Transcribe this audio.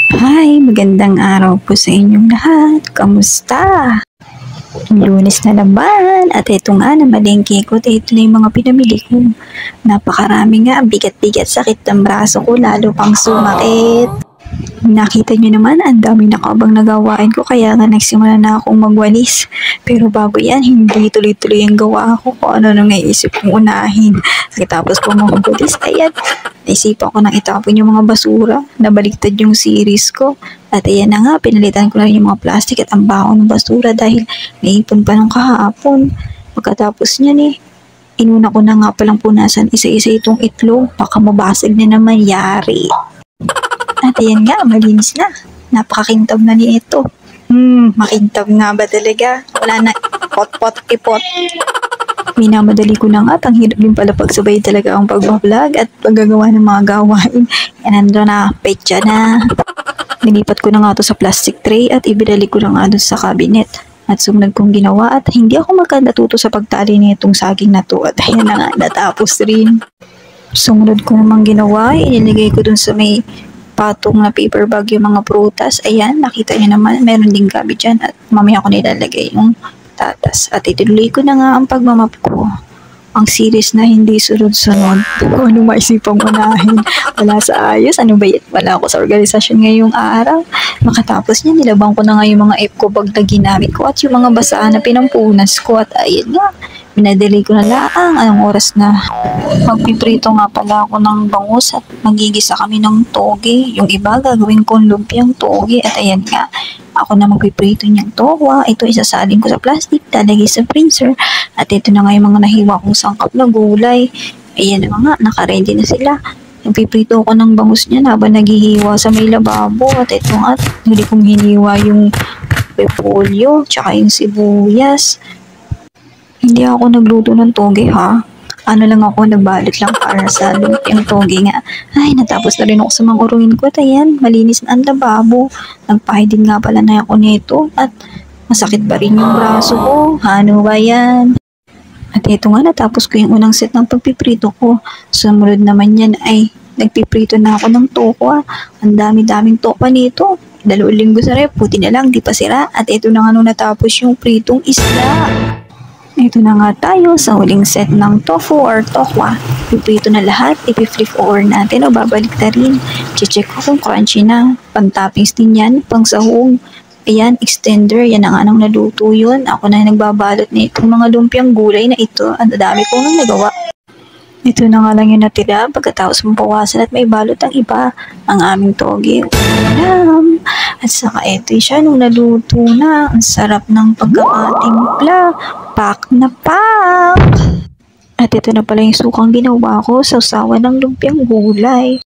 Hi, magandang araw po sa inyong lahat. Kamusta? Lunes na naman at ito nga na malengke ko at ito na yung mga pinamili ko. Napakarami nga, bigat-bigat, sakit ng braso ko lalo pang sumakit. Nakita niyo naman, ang daming nakabang nagawain ko kaya nga nagsimula na akong magwalis. Pero bago yan, hindi tuloy-tuloy ang gawa ko kung ano nang naisip kong unahin. Tapos po mga magwalis, ayan, naisipan ko nang itapon yung mga basura, nabaliktad yung series ko. At ayan na nga, pinalitan ko na yung mga plastic at ang baho ng basura dahil naipon pa nung kahapon. Pagkatapos niyan inuna ko na nga palang punasan isa-isa itong itlog, baka mabasag na naman, yari. At ayan nga, malinis na. Napakakintab na ni ito. Makintab nga ba talaga? Wala na pot-pot ipot. Minamadali ko na nga at ang hirap din pala pagsabay talaga ang pagbablog at paggagawa ng mga gawain. Yan, nandun na, petsa na. Nilipat ko na nga to sa plastic tray at ibinalik ko na nga doon sa cabinet. At sumunod kong ginawa at hindi ako magkandatuto sa pagtali nitong saging na to at ayan na nga, natapos rin. Sumunod ko namang ginawa, inilagay ko dun sa may patong na paper bag yung mga prutas. Ayan, nakita niyo naman, meron ding gabi dyan at mamaya ko nilalagay yung tatas. At ituloy ko na nga ang pagmamap ko. Ang series na hindi sunod-sunod. Kung ano maisipang unahin. Wala sa ayos. Ano ba yan? Wala ako sa organisasyon ngayong araw. Makatapos niya, nilabang ko na nga yung mga eco bag na ginamit ko at yung mga basaan na pinampunas ko. At ayun nga, minadali ko na laang anong oras na. Magpiprito nga pala ako ng bangus at magigisa kami ng toge. Yung iba gagawin kong lumpiang toge at ayan nga, ako na magpiprito niyang towa. Ito isasalin ko sa plastic, lalagay sa freezer. At ito na nga yung mga nahiwa kong sangkap na gulay. Ayan na nga, nakaready na sila. Nagpiprito ko ng bangus niya habang naghihiwa sa may lababo. At ito nga, hindi kong hiniwa yung repolyo, tsaka yung sibuyas. Hindi ako nagluto ng toge ha. Ano lang ako, nagbalot lang para sa lumpiang toge nga. Ay, natapos na rin ako sa mga uruin ko. At ayan, malinis na ang lababo. Nagpahid din nga pala na ako nito. At masakit pa rin yung braso ko. Ano ba yan? At ito nga, natapos ko yung unang set ng pagpiprito ko. Sumunod naman yan ay nagpiprito na ako ng tokwa. Ang dami-daming tokwa nito. 2 linggo sa rep, puti na lang, di pa sira. At ito na nga nung natapos yung pritong isda. Ito na nga tayo sa huling set ng tofu or tokwa. Piprito na lahat, ipiflip over natin o babalik na rin. Check ko kung crunchy na. Pang-toppings din yan, pang sahog. Ayan, extender, yan ang anong naluto yun. Ako na nagbabalot na itong mga lumpiang gulay na ito. Ang dami kong nagawa. Ito na nga lang yung natira pagkatapos mabawasan at may balot ang iba. Ang aming toge. Ulam. At saka ito siya nung naluto na. Ang sarap ng pagkakatimpla. Pak na pak! At ito na pala yung sukang ginawa ko sa usawa ng lumpiang gulay.